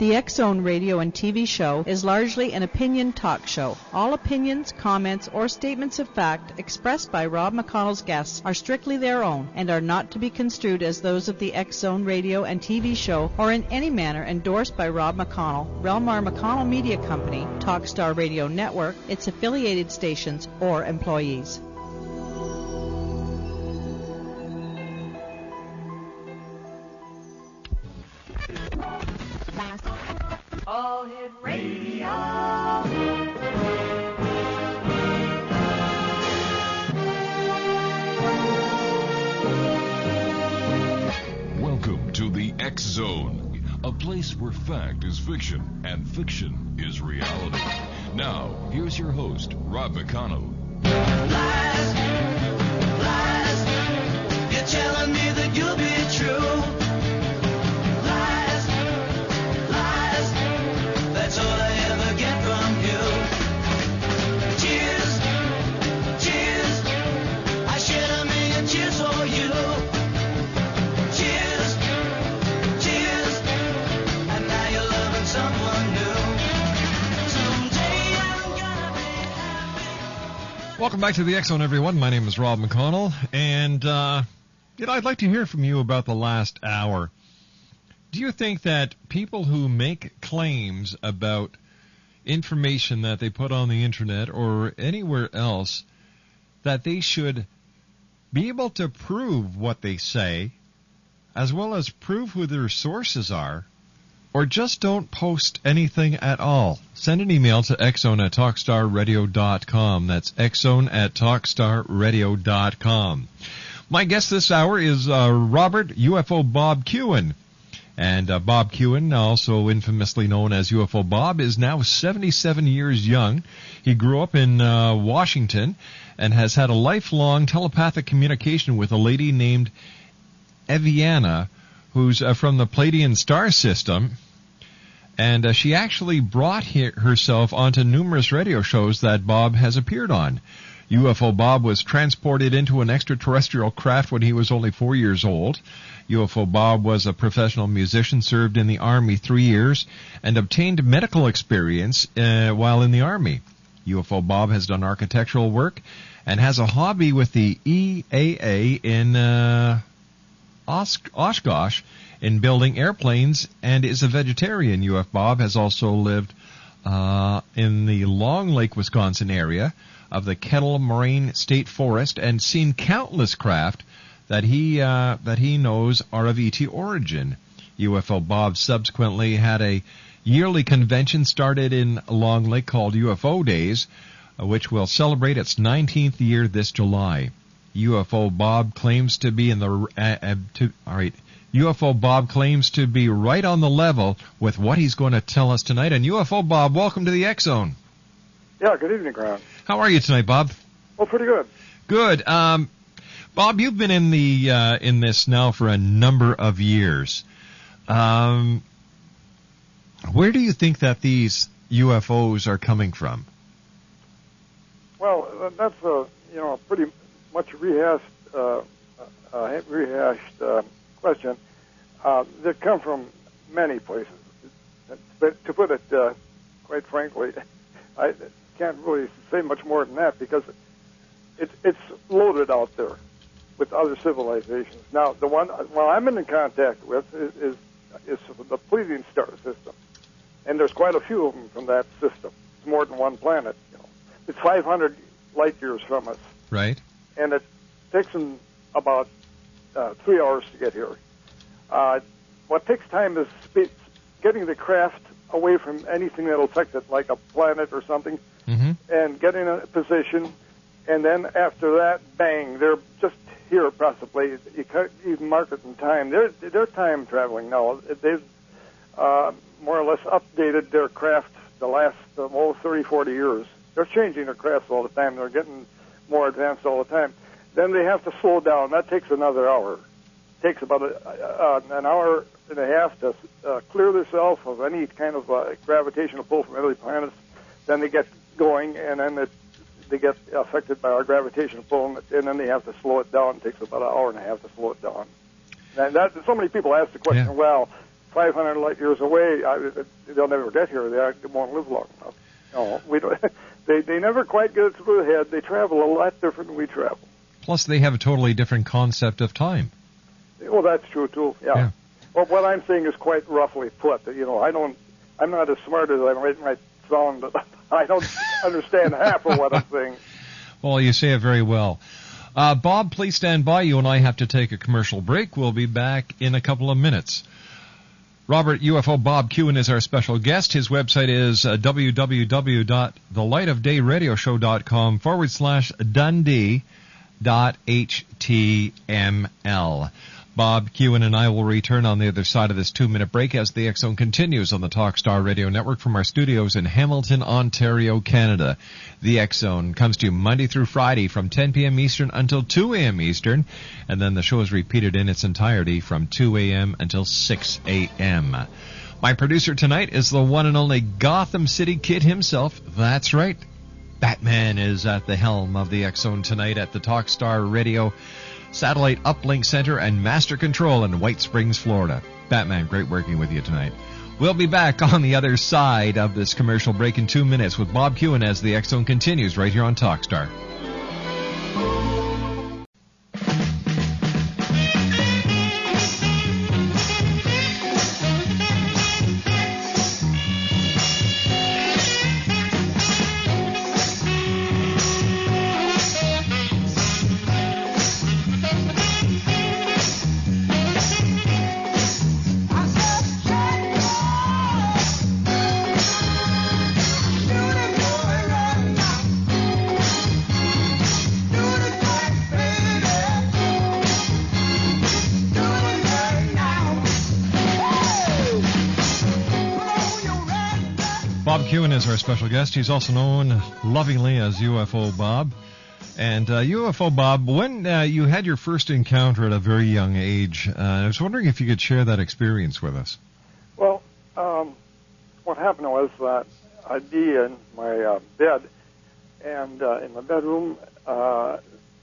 The X-Zone radio and TV show is largely an opinion talk show. All opinions, comments, or statements of fact expressed by Rob McConnell's guests are strictly their own and are not to be construed as those of the X-Zone radio and TV show or in any manner endorsed by Rob McConnell, Relmar McConnell Media Company, Talkstar Radio Network, its affiliated stations, or employees. All Hit Radio. Welcome to the X Zone, a place where fact is fiction and fiction is reality. Now, here's your host, Rob McConnell. Lies, lies, you're telling me that you'll be true. That's all I ever get from you. Cheers, cheers, I shed a million tears for you. Cheers, cheers, and now you're loving someone new. Someday I'm gonna be happy. Welcome back to the X-Zone, everyone. My name is Rob McConnell, and I'd like to hear from you about the last hour. Do you think that people who make claims about information that they put on the internet or anywhere else, that they should be able to prove what they say, as well as prove who their sources are, or just don't post anything at all? Send an email to xzone@talkstarradio.com. That's xzone@talkstarradio.com. My guest this hour is Robert UFO Bob Kuehn. And Bob Kuehn, also infamously known as UFO Bob, is now 77 years young. He grew up in Washington and has had a lifelong telepathic communication with a lady named Evianna, who's from the Pleiadian Star System. And she actually brought herself onto numerous radio shows that Bob has appeared on. UFO Bob was transported into an extraterrestrial craft when he was only 4 years old. UFO Bob was a professional musician, served in the Army 3 years, and obtained medical experience while in the Army. UFO Bob has done architectural work and has a hobby with the EAA in Oshkosh in building airplanes, and is a vegetarian. UFO Bob has also lived in the Long Lake, Wisconsin area of the Kettle Moraine State Forest and seen countless craft that he knows are of ET origin. UFO Bob subsequently had a yearly convention started in Long Lake called UFO Days, which will celebrate its 19th year this July. UFO Bob claims to be UFO Bob claims to be right on the level with what he's going to tell us tonight. And UFO Bob, welcome to the X Zone. Yeah, good evening, Grant. How are you tonight, Bob? Oh, pretty good. Good. Bob, you've been in the in this now for a number of years. Where do you think that these UFOs are coming from? Well, that's a pretty much rehashed question. They come from many places, but to put it quite frankly, I can't really say much more than that because it's loaded out there with other civilizations. Now, the one I'm in contact with is the Pleiadian Star System, and there's quite a few of them from that system. It's more than one planet. It's 500 light years from us. Right. And it takes them about 3 hours to get here. What takes time is getting the craft away from anything that'll affect it, like a planet or something, and getting in a position, and then after that, bang, they're just here possibly. You can't even mark it in time. They're time traveling now. They've more or less updated their craft the last 30, 40 years. They're changing their crafts all the time. They're getting more advanced all the time. Then they have to slow down. That takes another hour. It takes about an hour and a half to clear themselves of any kind of gravitational pull from other planets. Then they get going, and then they get affected by our gravitational pull, and then they have to slow it down. It takes about an hour and a half to slow it down. And so many people ask the question, well, 500 light years away, they'll never get here. They won't live long enough. No, we don't. They never quite get it through the head. They travel a lot different than we travel. Plus, they have a totally different concept of time. Well, that's true too. Yeah. Well, what I'm saying is quite roughly put. I'm not as smart as I might sound, but I don't understand half of what I'm saying. Well, you say it very well. Bob, please stand by. You and I have to take a commercial break. We'll be back in a couple of minutes. Robert UFO Bob Kuehn is our special guest. His website is www.thelightofdayradioshow.com/Dundee.html. Bob Kuehn and I will return on the other side of this 2-minute break as the X Zone continues on the Talkstar Radio Network from our studios in Hamilton, Ontario, Canada. The X Zone comes to you Monday through Friday from 10 p.m. Eastern until 2 a.m. Eastern, and then the show is repeated in its entirety from 2 a.m. until 6 a.m. My producer tonight is the one and only Gotham City Kid himself. That's right. Batman is at the helm of the X Zone tonight at the Talkstar Radio Satellite Uplink Center and Master Control in White Springs, Florida. Batman, great working with you tonight. We'll be back on the other side of this commercial break in 2 minutes with Bob Kuehn as the X Zone continues right here on Talkstar. Bob Kuehn is our special guest. He's also known lovingly as UFO Bob. And UFO Bob, when you had your first encounter at a very young age, I was wondering if you could share that experience with us. Well, what happened was that I'd be in my bed, and in my bedroom that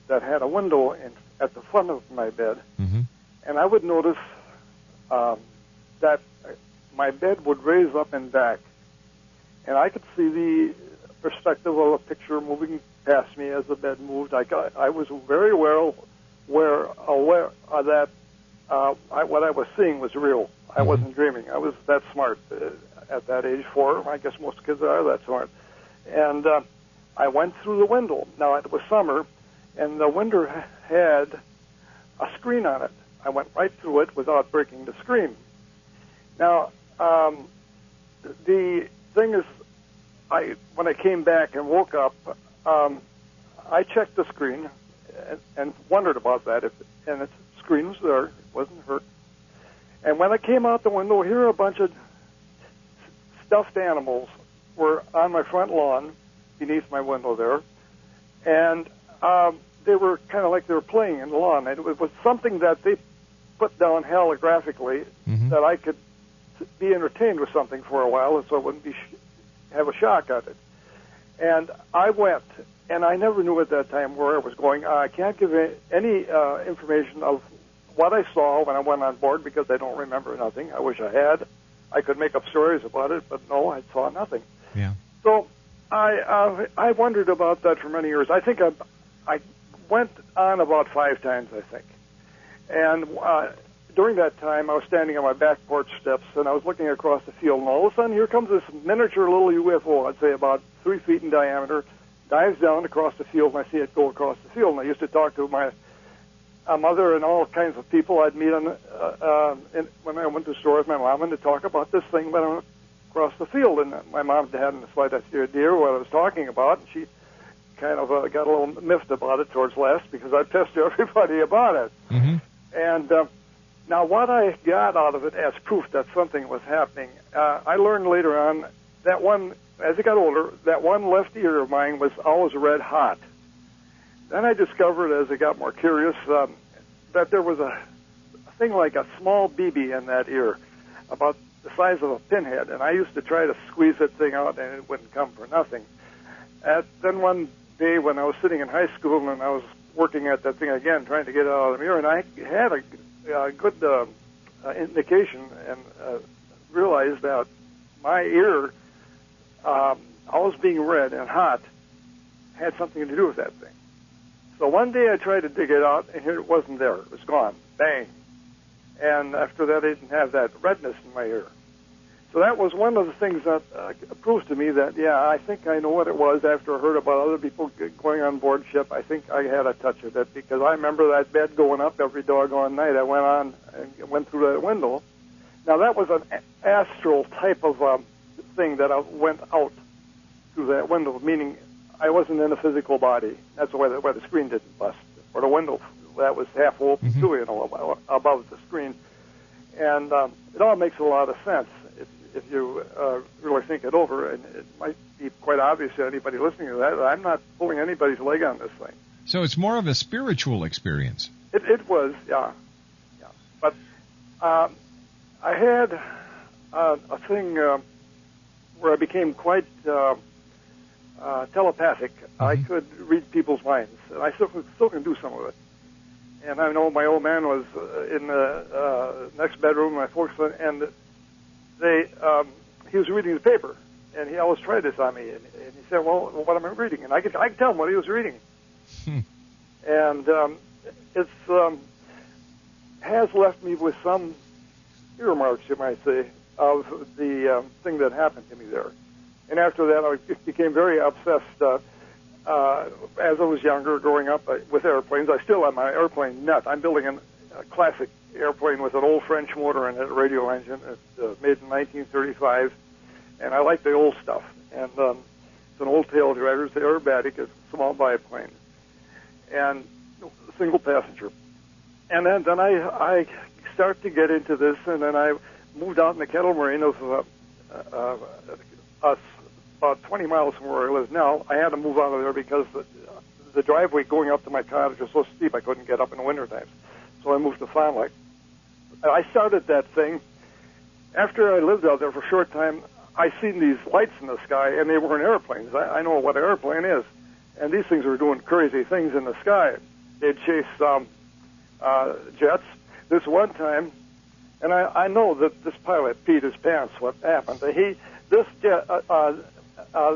had a window at the front of my bed, and I would notice that my bed would raise up and back. And I could see the perspective of a picture moving past me as the bed moved. I was very aware that what I was seeing was real. I wasn't dreaming. I was that smart at that age, 4. I guess most kids are that smart. And I went through the window. Now, it was summer, and the window had a screen on it. I went right through it without breaking the screen. Now, the thing is, when I came back and woke up, I checked the screen and wondered about that. And the screen was there; it wasn't hurt. And when I came out the window, here a bunch of stuffed animals were on my front lawn, beneath my window there, and they were kind of like they were playing in the lawn. And it was something that they put down holographically that I could be entertained with something for a while, and so I wouldn't have a shock at it. And I went, and I never knew at that time where I was going. I can't give any information of what I saw when I went on board because I don't remember nothing. I wish I had. I could make up stories about it, but no, I saw nothing. Yeah. So I wondered about that for many years. I think I went on about 5 times, I think. And during that time, I was standing on my back porch steps, and I was looking across the field, and all of a sudden, here comes this miniature little UFO, I'd say about 3 feet in diameter, dives down across the field, and I see it go across the field. And I used to talk to my mother and all kinds of people I'd meet when I went to the store with my mom, and to talk about this thing when I went across the field. And my mom hadn't the slightest idea what I was talking about, and she kind of got a little miffed about it towards last because I pestered everybody about it. And now, what I got out of it as proof that something was happening, I learned later on that as I got older, that one left ear of mine was always red hot. Then I discovered, as I got more curious, that there was a thing like a small BB in that ear, about the size of a pinhead, and I used to try to squeeze that thing out, and it wouldn't come for nothing. Then one day when I was sitting in high school, and I was working at that thing again, trying to get it out of the mirror, and I had a good indication and realized that my ear, always being red and hot, had something to do with that thing. So one day I tried to dig it out, and here it wasn't there. It was gone. Bang. And after that, I didn't have that redness in my ear. So that was one of the things that proves to me that, yeah, I think I know what it was after I heard about other people going on board ship. I think I had a touch of it because I remember that bed going up every doggone night. I went on and went through that window. Now, that was an astral type of thing that went out through that window, meaning I wasn't in a physical body. That's why the screen didn't bust, or the window that was half open too, you know, above the screen. And it all makes a lot of sense if you really think it over. And it might be quite obvious to anybody listening to that I'm not pulling anybody's leg on this thing. So it's more of a spiritual experience. It was, yeah. But I had a thing where I became quite telepathic. I could read people's minds, and I still can do some of it. And I know my old man was in the next bedroom, my folks, and he was reading the paper, and he always tried this on me. And he said, "Well, what am I reading?" And I could tell him what he was reading. And it's has left me with some earmarks, you might say, of the thing that happened to me there. And after that, I became very obsessed. As I was younger, growing up with airplanes, I still have my airplane nut. I'm building a classic airplane with an old French motor and a radial engine. It's made in 1935, and I like the old stuff. And it's an old tail driver. It's aerobatic. It's a small biplane, and single passenger. And then I start to get into this, and then I moved out in the kettle moraine of us. About 20 miles from where I live now. I had to move out of there because the driveway going up to my cottage was so steep I couldn't get up in the winter times. So I moved to Fond du Lac. I started that thing. After I lived out there for a short time, I seen these lights in the sky, and they weren't airplanes. I know what an airplane is. And these things were doing crazy things in the sky. They'd chase jets. This one time, and I know that this pilot peed his pants. What happened?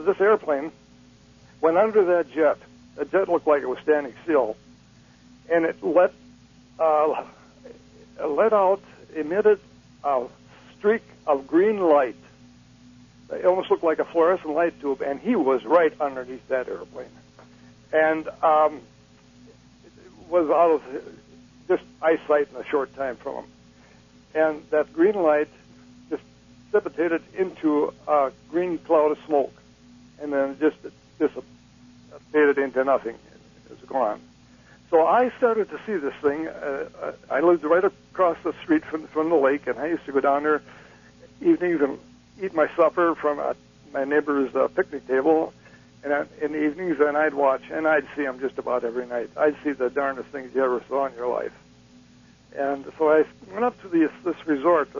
This airplane went under that jet. The jet looked like it was standing still, and it emitted a streak of green light. It almost looked like a fluorescent light tube, and he was right underneath that airplane, and was out of just eyesight in a short time from him. And that green light just precipitated into a green cloud of smoke, and then just dissipated into nothing. It was gone. So I started to see this thing. I lived right across the street from the lake, and I used to go down there evenings and eat my supper from my neighbor's picnic table, and in the evenings, and I'd watch, and I'd see them just about every night. I'd see the darndest things you ever saw in your life. And so I went up to this resort,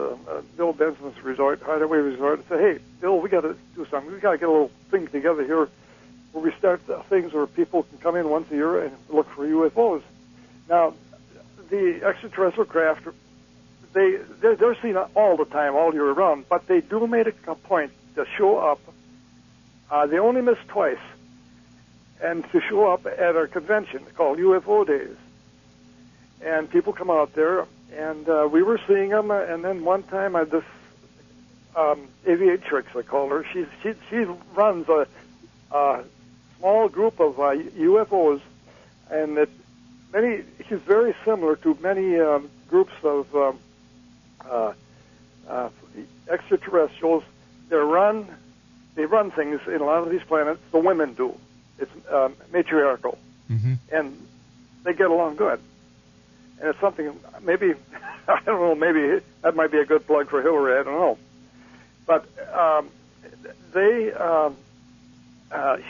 Bill Benson's resort, Hideaway Resort, and said, "Hey, Bill, we got to do something. We got to get a little thing together here where we start things where people can come in once a year and look for UFOs." Now, the extraterrestrial craft, they're seen all the time, all year round, but they do make a point to show up. They only miss twice, and to show up at our convention called UFO Days. And people come out there, and we were seeing them. And then one time, this aviatrix, I call her, she runs a small group of UFOs, and she's very similar to many groups of extraterrestrials. They run things in a lot of these planets. The women do. It's matriarchal, and they get along good. And it's something, maybe, I don't know, maybe that might be a good plug for Hillary, I don't know. But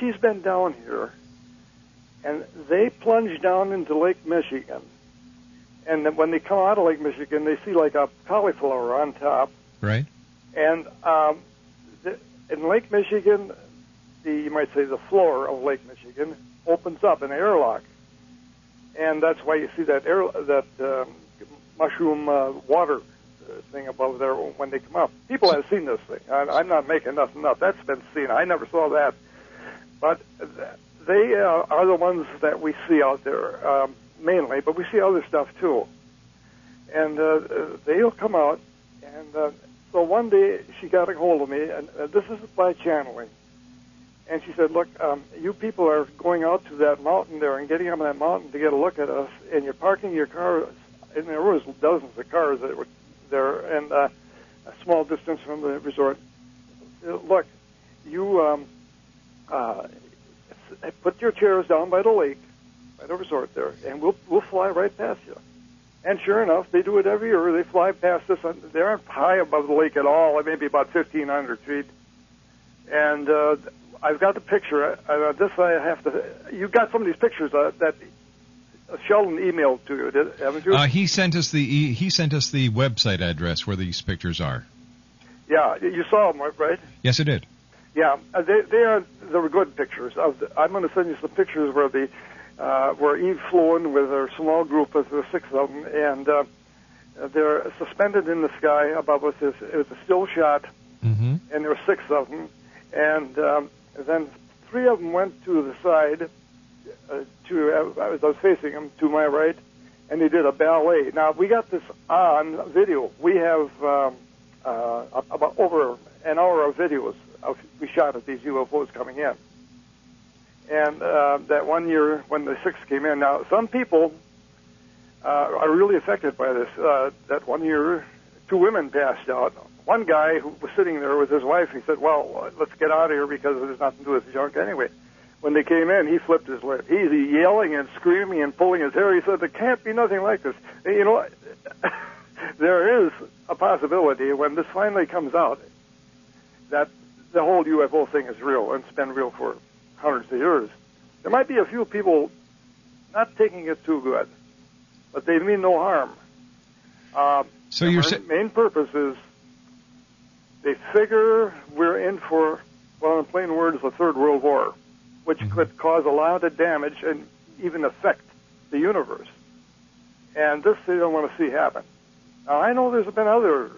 she's been down here, and they plunge down into Lake Michigan. And then when they come out of Lake Michigan, they see like a cauliflower on top. Right. And in Lake Michigan, you might say the floor of Lake Michigan opens up, an airlock. And that's why you see that mushroom water thing above there when they come up. People have seen this thing. I'm not making nothing up. That's been seen. I never saw that. But they are the ones that we see out there mainly, but we see other stuff too. And they'll come out. And so one day she got a hold of me, and this is by channeling. And she said, look, you people are going out to that mountain there and getting up on that mountain to get a look at us, and you're parking your car, and there was dozens of cars that were there, and a small distance from the resort. Look, you put your chairs down by the lake, by the resort there, and we'll fly right past you. And sure enough, they do it every year. They fly past us. They aren't high above the lake at all, maybe about 1,500 feet. And I've got the picture. This I have to. You got some of these pictures that Sheldon emailed to you, haven't you? He sent us the website address where these pictures are. Yeah, you saw them, right? Yes, I did. Yeah, they were good pictures. I'm going to send you some pictures where Eve flew in with her small group of the 6 of them, and they're suspended in the sky above us. It was a still shot, and there were 6 of them. And then 3 of them went to the side, as I was facing them, to my right, and they did a ballet. Now, we got this on video. We have about over an hour of videos we shot of these UFOs coming in. And that one year when the 6 came in, now some people are really affected by this. That one year, 2 women passed out. One guy who was sitting there with his wife, he said, well, let's get out of here because there's nothing to do with the junk anyway. When they came in, he flipped his lip. He's yelling and screaming and pulling his hair. He said, there can't be nothing like this. And, you know, there is a possibility when this finally comes out that the whole UFO thing is real, and it's been real for hundreds of years. There might be a few people not taking it too good, but they mean no harm. So your main purpose is they figure we're in for, well, in plain words, the Third World War, which could cause a lot of damage and even affect the universe. And this they don't want to see happen. Now, I know there's been other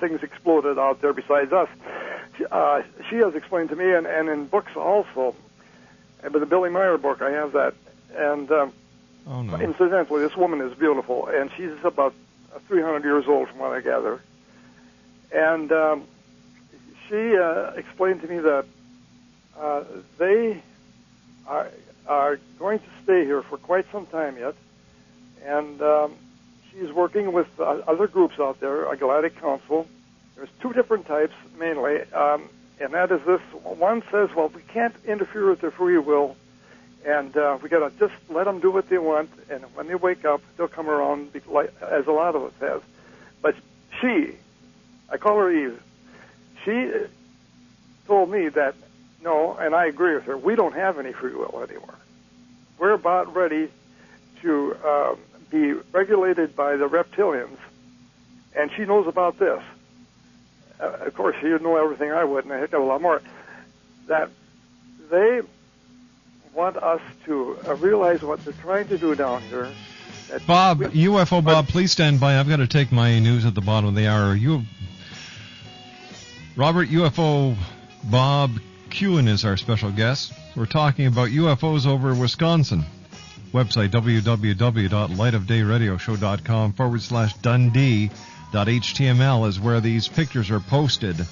things exploded out there besides us. She has explained to me, and in books also. But the Billy Meyer book, I have that. And incidentally, this woman is beautiful, and she's about 300 years old from what I gather. And she explained to me that they are going to stay here for quite some time yet. And she's working with other groups out there, a Galactic Council. There's 2 different types, mainly, and that is this. One says, well, we can't interfere with their free will, and we got to just let them do what they want, and when they wake up, they'll come around, as a lot of us have. But she, I call her Eve, she told me that, no, and I agree with her, we don't have any free will anymore. We're about ready to be regulated by the reptilians, and she knows about this. Of course, she would know everything I would, and a heck of a lot more. That they want us to realize what they're trying to do down here. Bob, UFO Bob, please stand by. I've got to take my news at the bottom of the hour. Robert, UFO Bob Kuehn is our special guest. We're talking about UFOs over Wisconsin. Website www.lightofdayradioshow.com/Dundee.html is where these pictures are posted.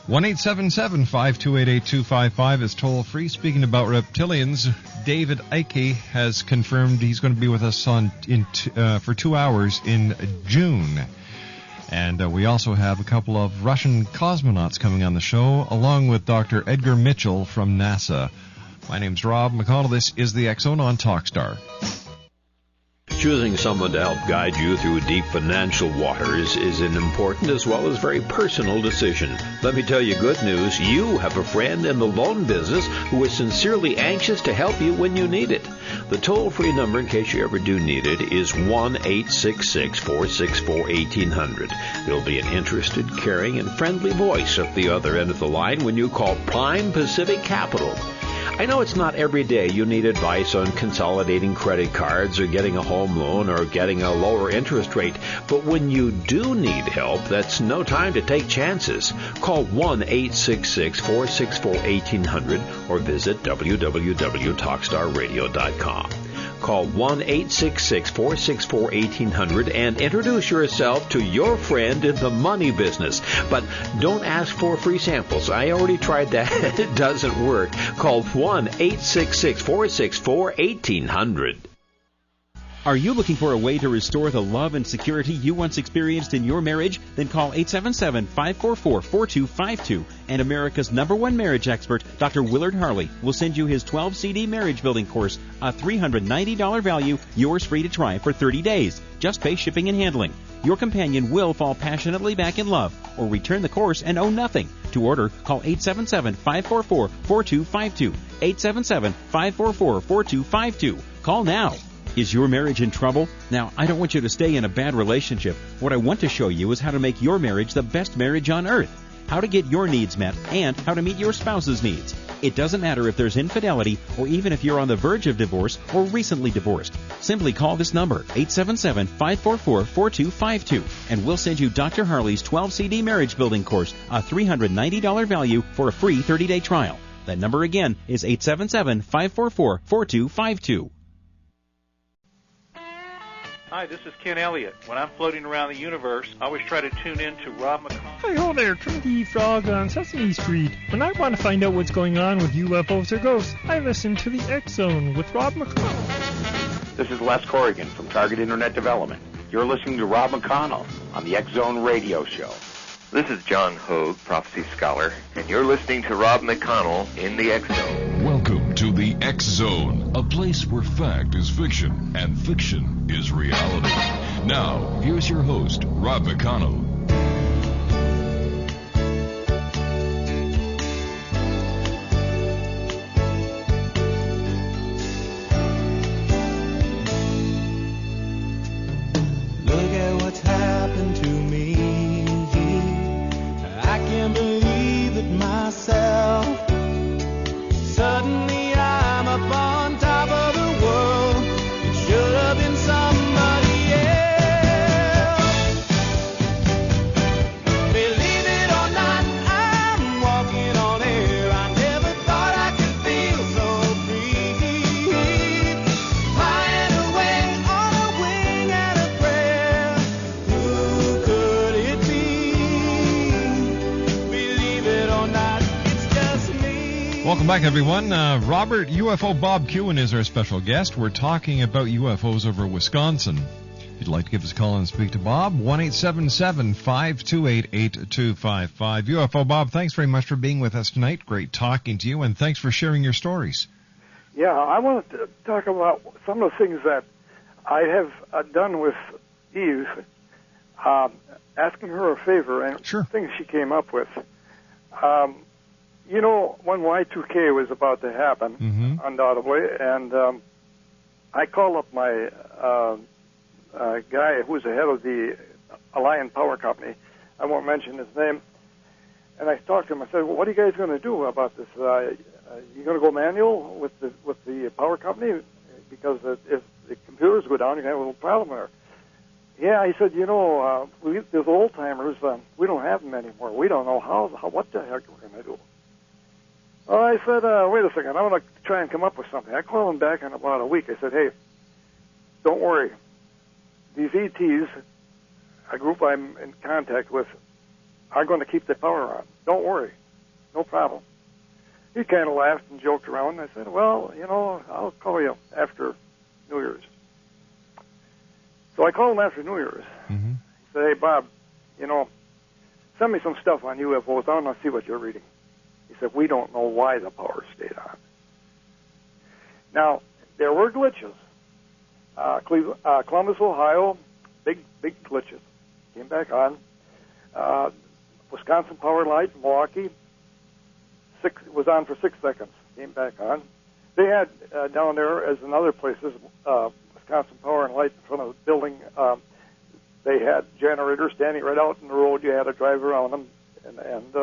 1-877-528-8255 is toll free. Speaking about reptilians, David Icke has confirmed he's going to be with us for 2 hours in June. And we also have a couple of Russian cosmonauts coming on the show, along with Dr. Edgar Mitchell from NASA. My name's Rob McConnell. This is the X-Zone on Talkstar. Choosing someone to help guide you through deep financial waters is an important as well as very personal decision. Let me tell you good news. You have a friend in the loan business who is sincerely anxious to help you when you need it. The toll-free number, in case you ever do need it, is 1-866-464-1800. There'll be an interested, caring, and friendly voice at the other end of the line when you call Prime Pacific Capital. I know it's not every day you need advice on consolidating credit cards or getting a home loan or getting a lower interest rate, but when you do need help, that's no time to take chances. Call 1-866-464-1800 or visit www.talkstarradio.com. Call 1-866-464-1800 and introduce yourself to your friend in the money business. But don't ask for free samples. I already tried that. It doesn't work. Call 1-866-464-1800. Are you looking for a way to restore the love and security you once experienced in your marriage? Then call 877-544-4252, and America's #1 marriage expert, Dr. Willard Harley, will send you his 12-CD marriage building course, a $390 value, yours free to try for 30 days. Just pay shipping and handling. Your companion will fall passionately back in love or return the course and owe nothing. To order, call 877-544-4252, 877-544-4252. Call now. Is your marriage in trouble? Now, I don't want you to stay in a bad relationship. What I want to show you is how to make your marriage the best marriage on earth, how to get your needs met, and how to meet your spouse's needs. It doesn't matter if there's infidelity or even if you're on the verge of divorce or recently divorced. Simply call this number, 877-544-4252, and we'll send you Dr. Harley's 12-CD marriage building course, a $390 value for a free 30-day trial. That number again is 877-544-4252. Hi, this is Ken Elliott. When I'm floating around the universe, I always try to tune in to Rob McConnell. Hi, ho there, Trinity Frog on Sesame Street. When I want to find out what's going on with UFOs or ghosts, I listen to the X Zone with Rob McConnell. This is Les Corrigan from Target Internet Development. You're listening to Rob McConnell on the X Zone Radio Show. This is John Hogue, Prophecy Scholar, and you're listening to Rob McConnell in the X Zone. Welcome to the X Zone, a place where fact is fiction and fiction is reality. Now, here's your host, Rob McConnell. Look at what's happened to me. I can't believe it myself. Suddenly I'm up on top of the world. It should have been somebody else. Believe it or not, I'm walking on air. I never thought I could feel so free. Flying away on a wing and a prayer. Who could it be? Believe it or not, it's just me. Welcome back, everyone. Robert UFO Bob Kuehn is our special guest. We're talking about UFOs over Wisconsin. If you'd like to give us a call and speak to Bob, 1-877-528-8255. UFO Bob, thanks very much for being with us tonight. Great talking to you, and thanks for sharing your stories. Yeah, I wanted to talk about some of the things that I have done with Eve, asking her a favor and things she came up with. You know, when Y2K was about to happen, undoubtedly, and I called up my guy who was the head of the Alliant Power Company. I won't mention his name. And I talked to him. I said, well, what are you guys going to do about this? You going to go manual with the power company? Because if the computers go down, you're going to have a little problem there. Yeah, he said, you know, those old-timers, we don't have them anymore. We don't know what the heck we're going to do. Well, I said, wait a second, I want to try and come up with something. I called him back in about a week. I said, hey, don't worry. These ETs, a group I'm in contact with, are going to keep the power on. Don't worry. No problem. He kind of laughed and joked around. I said, well, you know, I'll call you after New Year's. So I called him after New Year's. He said, hey, Bob, you know, send me some stuff on UFOs. I want to see what you're reading. He said, we don't know why the power stayed on. Now, there were glitches. Columbus, Ohio, big glitches. Came back on. Wisconsin Power Light, Milwaukee, was on for 6 seconds. Came back on. They had down there, as in other places, Wisconsin Power and Light in front of the building. They had generators standing right out in the road. You had to drive around them, and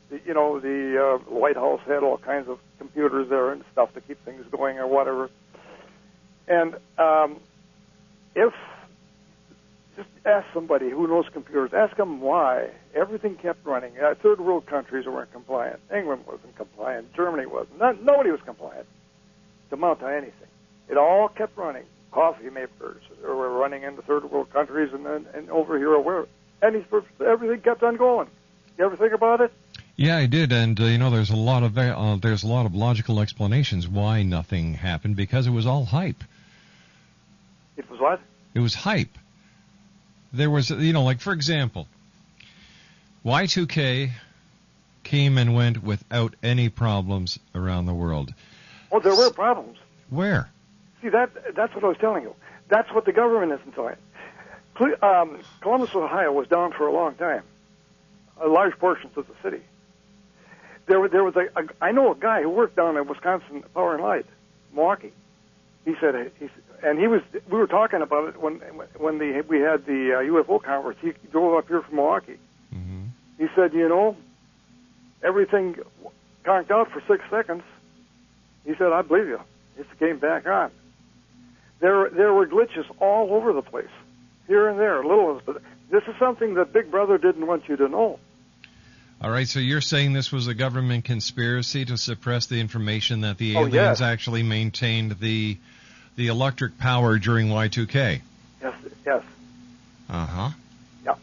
The White House had all kinds of computers there and stuff to keep things going or whatever. And if just ask somebody who knows computers, ask them why everything kept running. Third world countries weren't compliant. England wasn't compliant. Germany wasn't. Nobody was compliant to mount to anything. It all kept running. Coffee makers were running into third world countries and over here everything kept on going. You ever think about it? Yeah, I did, and there's a lot of logical explanations why nothing happened, because it was all hype. It was what? It was hype. There was, like for example, Y2K came and went without any problems around the world. Oh, there were problems. Where? See, that's what I was telling you. That's what the government isn't telling. Columbus, Ohio was down for a long time. Large portions of the city. There was I know a guy who worked down at Wisconsin Power and Light, Milwaukee. We were talking about it when we had the UFO conference. He drove up here from Milwaukee. Mm-hmm. He said, everything conked out for 6 seconds. He said, I believe you. It came back on. There were glitches all over the place, here and there, little. But this is something that Big Brother didn't want you to know. All right, so you're saying this was a government conspiracy to suppress the information that the aliens actually maintained the electric power during Y2K? Yes. Uh-huh. Yeah.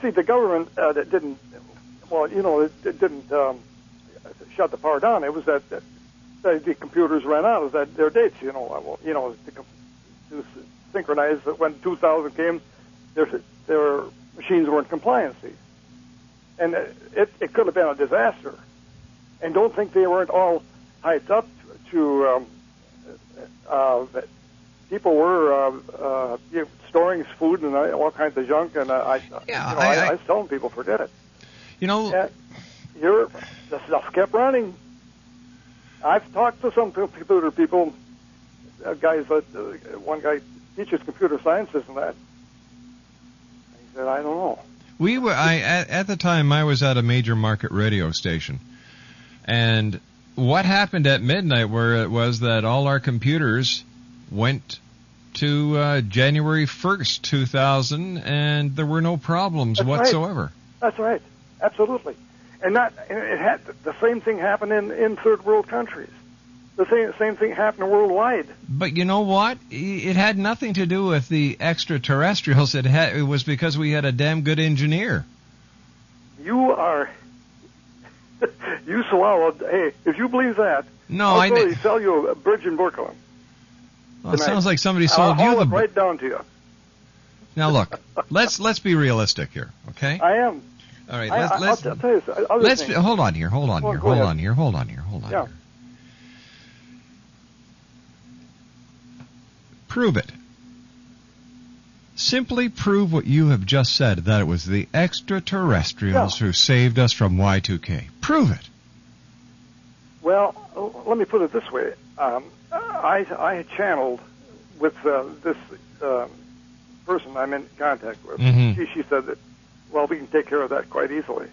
See, the government that didn't, it didn't shut the power down. It was that the computers ran out of their dates, to synchronize that when 2000 came, their machines were in compliancy. And it could have been a disaster. And don't think they weren't all hyped up to that people were storing food and all kinds of junk. And I was telling people, forget it. The stuff kept running. I've talked to some computer people, guys that one guy teaches computer sciences and that. He said, I don't know. At the time, I was at a major market radio station, and what happened at midnight where it was that all our computers went to January 1st, 2000, and there were no problems whatsoever. Right. That's right. Absolutely. And it had the same thing happen in third world countries. The same thing happened worldwide. But you know what? It had nothing to do with the extraterrestrials. It was because we had a damn good engineer. You swallowed. Hey, if you believe that, I'll totally sell you a bridge in Brooklyn. Well, it sounds like somebody sold you the right down to you. Now look, let's be realistic here, okay? I am. All right, I'll tell you something. Hold on here. Yeah. Prove it. Simply prove what you have just said, that it was the extraterrestrials who saved us from Y2K. Prove it. Well, let me put it this way. I had channeled with this person I'm in contact with. Mm-hmm. She said that, we can take care of that quite easily.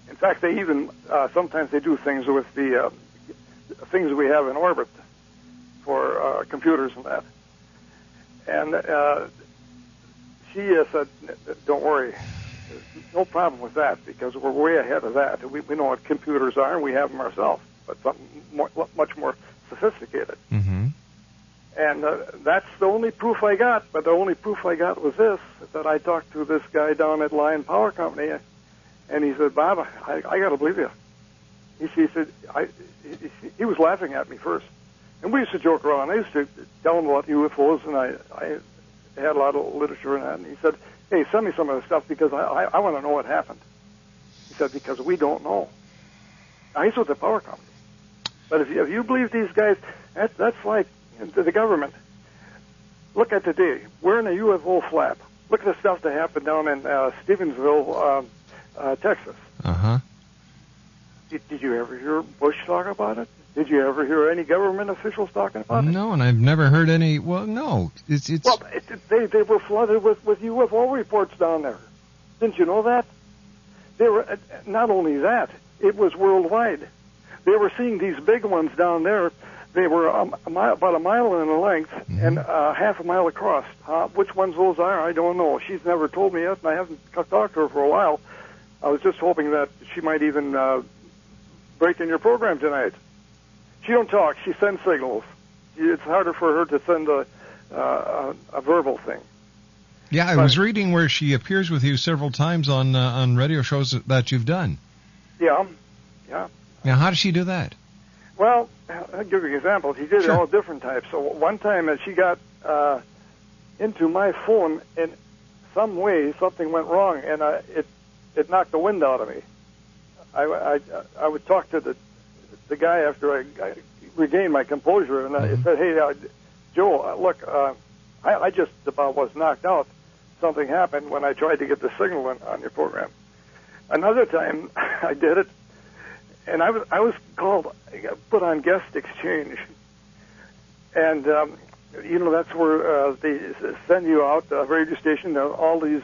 In fact, they even, sometimes they do things with the things we have in orbit for computers and that. And she said, don't worry, there's no problem with that because we're way ahead of that. We know what computers are and we have them ourselves, but something much more sophisticated. Mm-hmm. And that's the only proof I got, but the only proof I got was this, that I talked to this guy down at Lion Power Company, and he said, Bob, I got to believe you. He said, he was laughing at me first. And we used to joke around. I used to tell him about UFOs, and I had a lot of literature in that. And he said, hey, send me some of the stuff because I want to know what happened. He said, because we don't know. Now, he's with the power company. But if you believe these guys, that's like the government. Look at today. We're in a UFO flap. Look at the stuff that happened down in Stevensville, Texas. Uh-huh. Did you ever hear Bush talk about it? Did you ever hear any government officials talking about it? No, and I've never heard any. Well, no. They were flooded with UFO reports down there. Didn't you know that? they were not only that, it was worldwide. They were seeing these big ones down there. They were about a mile in length and half a mile across. Which ones those are, I don't know. She's never told me yet, and I haven't talked to her for a while. I was just hoping that she might even break in your program tonight. She don't talk. She sends signals. It's harder for her to send a verbal thing. Yeah, I was reading where she appears with you several times on radio shows that you've done. Yeah. Now, how does she do that? Well, I'll give you an example. She did all different types. So one time she got into my phone in some way, something went wrong, and it knocked the wind out of me. I would talk to the guy after I regained my composure, and I said, "Hey, Joe, look, I just about was knocked out. Something happened when I tried to get the signal on your program." Another time I did it, and I was called, put on guest exchange, and that's where they send you out radio station, all these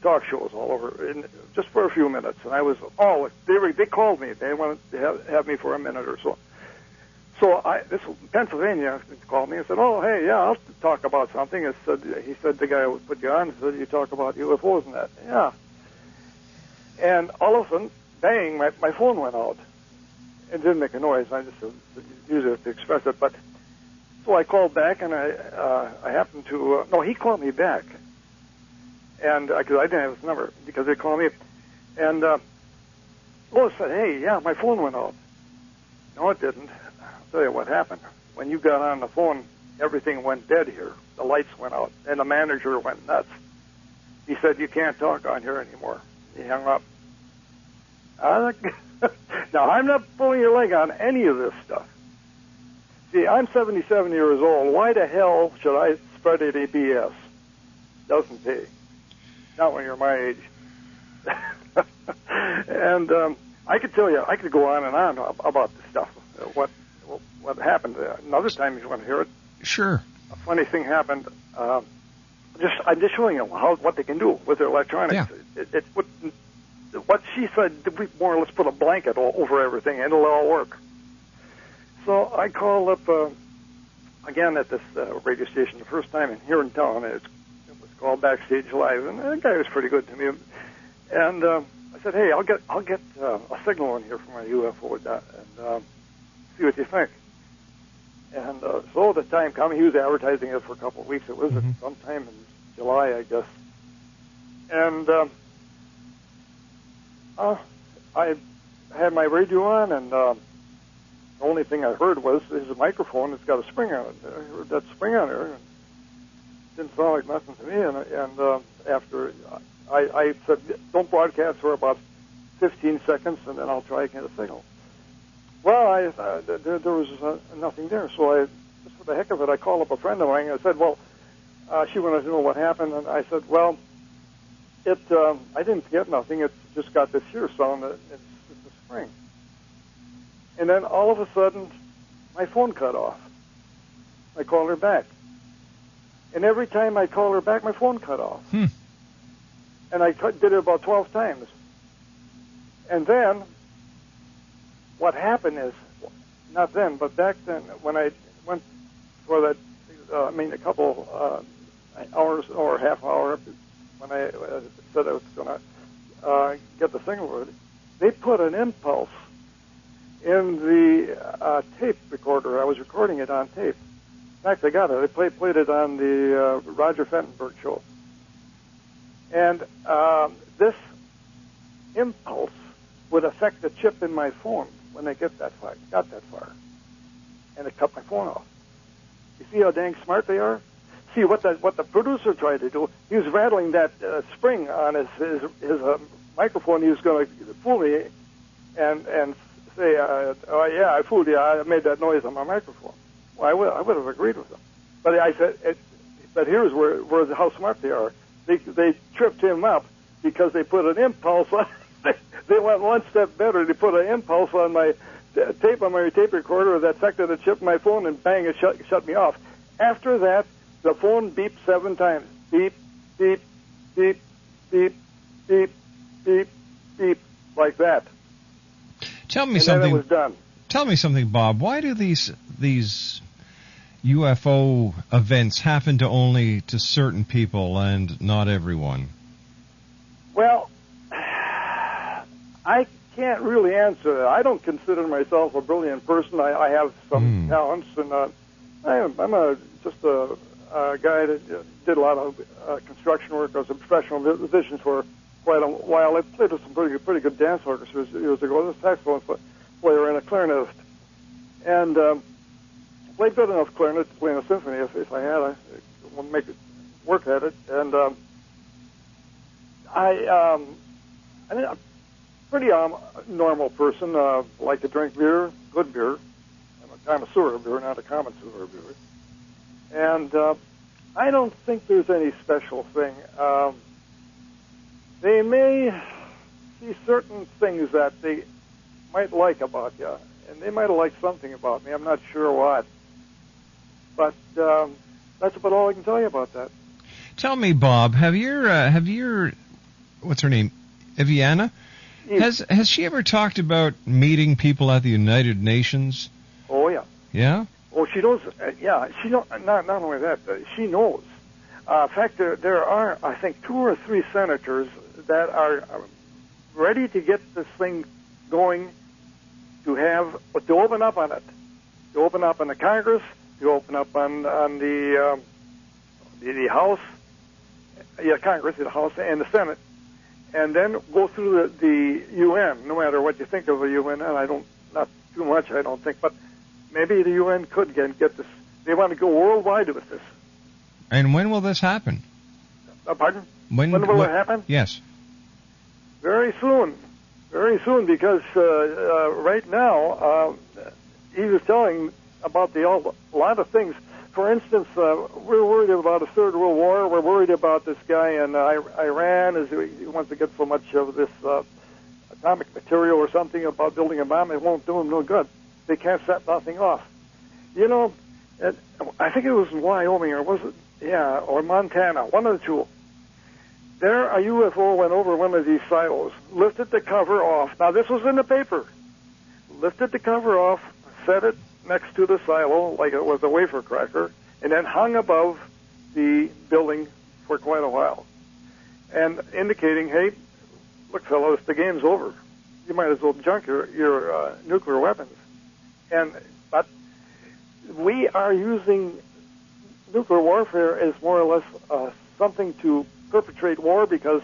talk shows all over, just for a few minutes. And I was they called me. They wanted to have me for a minute or so. So this Pennsylvania called me and said, "Oh, hey, yeah, I'll talk about something." He said the guy who put you on said, "You talk about UFOs and that." Yeah. And all of a sudden, bang, my phone went out. It didn't make a noise. I just use it to express it. But so I called back, and I happened to he called me back, and because I didn't have his number, because they called me, and Lois said, "Hey, yeah, my phone went out." No, it didn't. I'll tell you what happened. When you got on the phone, everything went dead here. The lights went out, and the manager went nuts. He said, "You can't talk on here anymore." He hung up. Now, I'm not pulling your leg on any of this stuff. See, I'm 77 years old. Why the hell should I spread any BS? Doesn't pay. Not when you're my age. And I could tell you, I could go on and on about this stuff. What happened? Another time, if you want to hear it. Sure. A funny thing happened. I'm just showing you what they can do with their electronics. Yeah. What she said, we more or less put a blanket over everything, and it'll all work. So I called up again at this radio station the first time here in town. It was called Backstage Live, and the guy was pretty good to me. And I said, "Hey, I'll get a signal in here from my UFO and see what you think." And so the time coming, he was advertising it for a couple of weeks. It was sometime in July, I guess. And I had my radio on, and the only thing I heard was his microphone. It's got a spring on it. I heard that spring on there. And it didn't sound like nothing to me. And after I said, "Don't broadcast for about 15 seconds, and then I'll try to get a signal." Well, there was nothing there. So just for the heck of it, I called up a friend of mine. And I said, "Well," she wanted to know what happened, and I said, "Well, I didn't get nothing. It just got this here sound. It's a spring." And then all of a sudden, my phone cut off. I called her back. And every time I called her back, my phone cut off. And I did it about 12 times. And then, what happened is, not then, but back then, when I went for that, a couple hours or half hour, when I said I was going to get the signal, they put an impulse in the tape recorder. I was recording it on tape. In fact, I got it. I played it on the Roger Fentonberg show. And this impulse would affect the chip in my phone when they got that far. And it cut my phone off. You see how dang smart they are? See, what the producer tried to do, he was rattling that spring on his microphone. He was going to fool me and say, "Oh, yeah, I fooled you. I made that noise on my microphone." Well, I would have agreed with him. But I said, but here's where how smart they are. They tripped him up because they put an impulse on. They went one step better. They put an impulse on my tape recorder that affected the chip in my phone, and bang, it shut me off. After that, the phone beeped 7 times. Beep, beep, beep, beep, beep, beep, beep. like that. Tell me and something. then it was done. Tell me something, Bob. Why do these UFO events happen to only to certain people and not everyone? Well, I can't really answer that. I don't consider myself a brilliant person. I have some talents, and I'm just a guy that did a lot of construction work. I was a professional musician for quite a while. I played with some pretty good dance orchestras years ago. I was a saxophone player and a clarinetist, and played good enough clarinet to play in a symphony if I had. I want to make it work at it, and I'm a pretty normal person. Like to drink beer, good beer. I'm a connoisseur of beer, not a connoisseur of beer. And I don't think there's any special thing. They may see certain things that they might like about you, and they might have liked something about me. I'm not sure what. But that's about all I can tell you about that. Tell me, Bob, have your what's her name, Evianna? Yes. Has she ever talked about meeting people at the United Nations? Oh yeah. Yeah. Oh, she knows. Yeah, she knows. Not only that, she knows. In fact, there are, I think, 2 or 3 senators that are ready to get this thing going, to open up on it, to open up on the Congress, to open up on the House, Congress, the House, and the Senate, and then go through the UN. No matter what you think of the UN, and not too much, I don't think, but maybe the UN could get this. They want to go worldwide with this. And when will this happen? Pardon? When will it happen? Yes. Very soon. Very soon, because right now, he was telling about a lot of things. For instance, we're worried about a third world war. We're worried about this guy in Iran, as he wants to get so much of this atomic material or something about building a bomb. It won't do him no good. They can't set nothing off. You know, I think it was in Wyoming, or was it? Yeah, or Montana, one of the two. There, a UFO went over one of these silos, lifted the cover off. Now, this was in the paper. Lifted the cover off, set it next to the silo like it was a wafer cracker, and then hung above the building for quite a while, and indicating, hey, look, fellows, the game's over. You might as well junk your nuclear weapons. But we are using nuclear warfare as more or less something to perpetrate war, because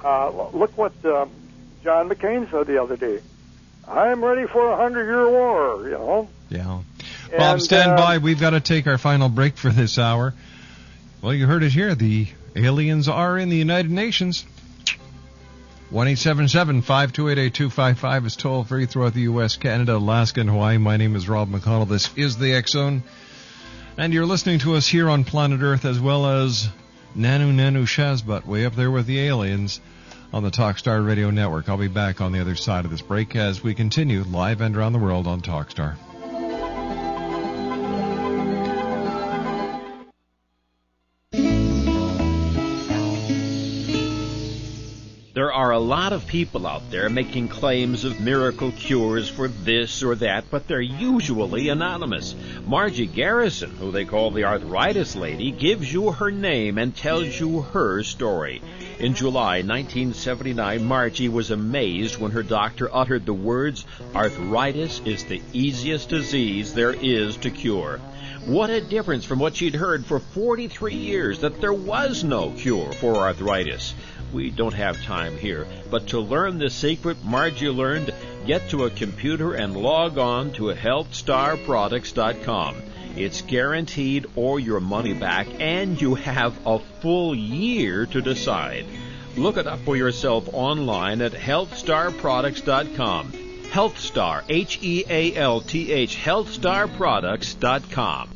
look what John McCain said the other day. I'm ready for a 100-year war, you know. Yeah. Bob, stand by. We've got to take our final break for this hour. Well, you heard it here. The aliens are in the United Nations. 1-877-528-8255 is toll-free throughout the U.S., Canada, Alaska, and Hawaii. My name is Rob McConnell. This is the X-Zone. And you're listening to us here on planet Earth, as well as Nanu Shazbut, way up there with the aliens, on the Talkstar Radio Network. I'll be back on the other side of this break as we continue live and around the world on Talkstar. There are a lot of people out there making claims of miracle cures for this or that, but they're usually anonymous. Margie Garrison, who they call the Arthritis Lady, gives you her name and tells you her story. In July 1979, Margie was amazed when her doctor uttered the words, "Arthritis is the easiest disease there is to cure." What a difference from what she'd heard for 43 years, that there was no cure for arthritis. We don't have time here, but to learn the secret Margie learned, get to a computer and log on to healthstarproducts.com. It's guaranteed or your money back, and you have a full year to decide. Look it up for yourself online at healthstarproducts.com. HealthStar, H-E-A-L-T-H, healthstarproducts.com.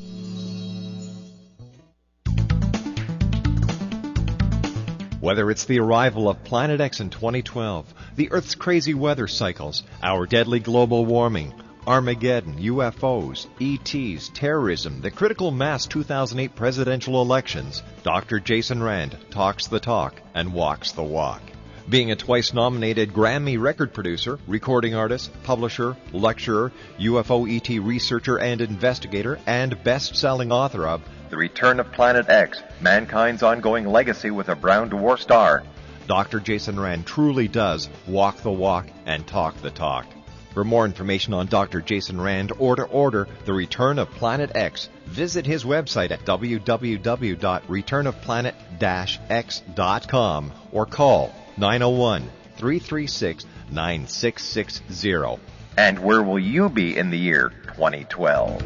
Whether it's the arrival of Planet X in 2012, the Earth's crazy weather cycles, our deadly global warming, Armageddon, UFOs, ETs, terrorism, the critical mass 2008 presidential elections, Dr. Jason Rand talks the talk and walks the walk. Being a twice-nominated Grammy record producer, recording artist, publisher, lecturer, UFO ET researcher and investigator, and best-selling author of The Return of Planet X, Mankind's Ongoing Legacy with a Brown Dwarf Star, Dr. Jason Rand truly does walk the walk and talk the talk. For more information on Dr. Jason Rand or to order The Return of Planet X, visit his website at www.returnofplanet-x.com or call 901-336-9660. And where will you be in the year 2012?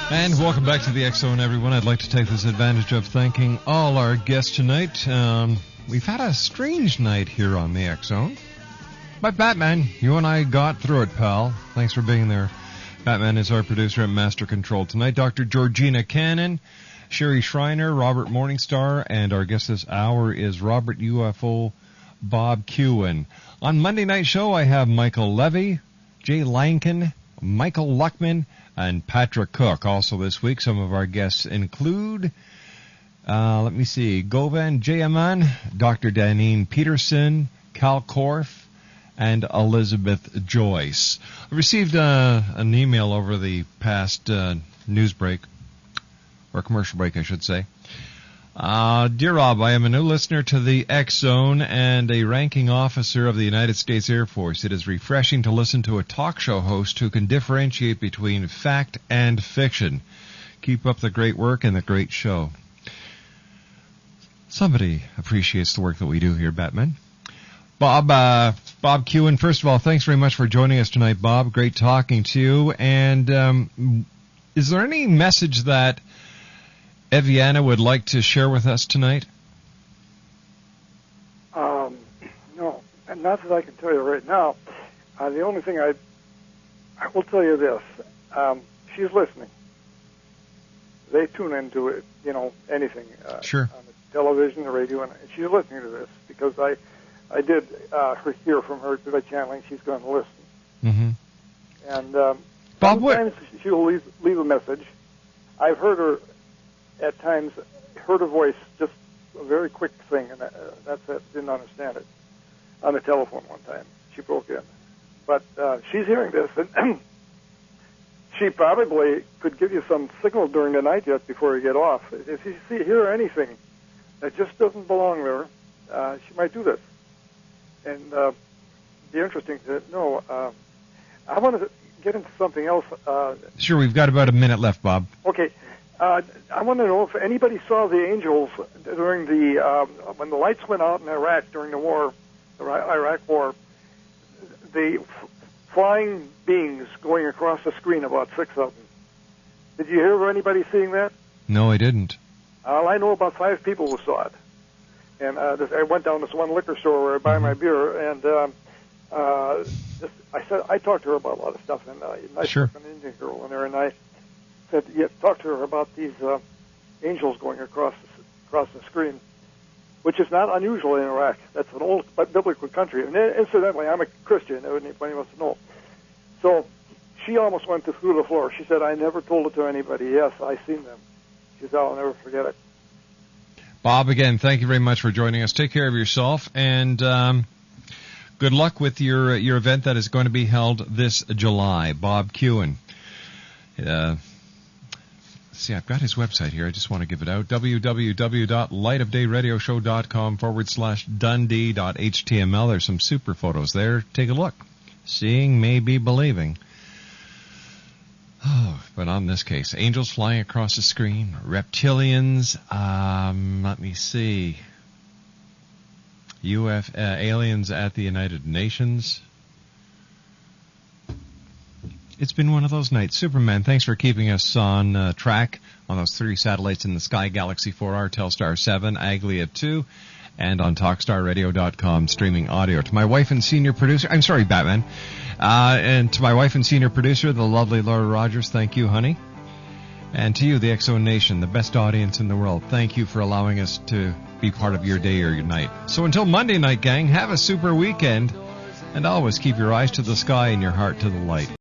And welcome back to the X Zone, everyone. I'd like to take this advantage of thanking all our guests tonight. We've had a strange night here on the X Zone. But Batman, you and I got through it, pal. Thanks for being there. Batman is our producer at Master Control tonight. Dr. Georgina Cannon, Sherry Schreiner, Robert Morningstar, and our guest this hour is Robert UFO Bob Kuehn. On Monday night show, I have Michael Levy, Jay Lankin, Michael Luckman, and Patrick Cook. Also this week, some of our guests include, Govan Jayaman, Dr. Danine Peterson, Cal Korff, and Elizabeth Joyce. I received an email over the past news break, or commercial break, I should say. Dear Rob, I am a new listener to the X Zone and a ranking officer of the United States Air Force. It is refreshing to listen to a talk show host who can differentiate between fact and fiction. Keep up the great work and the great show. Somebody appreciates the work that we do here, Batman. Bob Kuehn, first of all, thanks very much for joining us tonight, Bob. Great talking to you. And is there any message that Evianna would like to share with us tonight? No, and not that I can tell you right now. The only thing I will tell you this: she's listening. They tune into it, anything. Sure. On the television, the radio, and she's listening to this because I did hear from her by channeling. She's going to listen. Mm-hmm. And Bob, sometimes she'll leave a message. I've heard her. At times, heard her voice, just a very quick thing, and that's it. Didn't understand it. On the telephone one time, she broke in. But she's hearing this, and she probably could give you some signal during the night yet before you get off. If you hear anything that just doesn't belong there, she might do this. And be interesting to know. I want to get into something else. Sure, we've got about a minute left, Bob. Okay. I want to know if anybody saw the angels during the when the lights went out in Iraq during the war, the Iraq War. The flying beings going across the screen, about 6 of them. Did you hear of anybody seeing that? No, I didn't. I know about 5 people who saw it. And I went down to this one liquor store where I buy my beer, and I talked to her about a lot of stuff, and nice Sure. an Indian girl in there, and I said, talk to her about these angels going across the screen, which is not unusual in Iraq. That's an old biblical country. And incidentally, I'm a Christian. Anybody wants to know. So she almost went through the floor. She said, I never told it to anybody. Yes, I seen them. She said, I'll never forget it. Bob, again, thank you very much for joining us. Take care of yourself, and good luck with your event that is going to be held this July. Bob Kuehn. See, I've got his website here. I just want to give it out. www.lightofdayradioshow.com/Dundee.html. There's some super photos there. Take a look. Seeing may be believing. Oh, but on this case, angels flying across the screen, reptilians, let me see. Aliens at the United Nations. It's been one of those nights. Superman, thanks for keeping us on track on those 3 satellites in the sky, Galaxy 4R, Telstar 7, Aglia 2, and on TalkStarRadio.com streaming audio. To my wife and senior producer, I'm sorry, Batman, and to my wife and senior producer, the lovely Laura Rogers, thank you, honey. And to you, the X-Zone Nation, the best audience in the world, thank you for allowing us to be part of your day or your night. So until Monday night, gang, have a super weekend, and always keep your eyes to the sky and your heart to the light.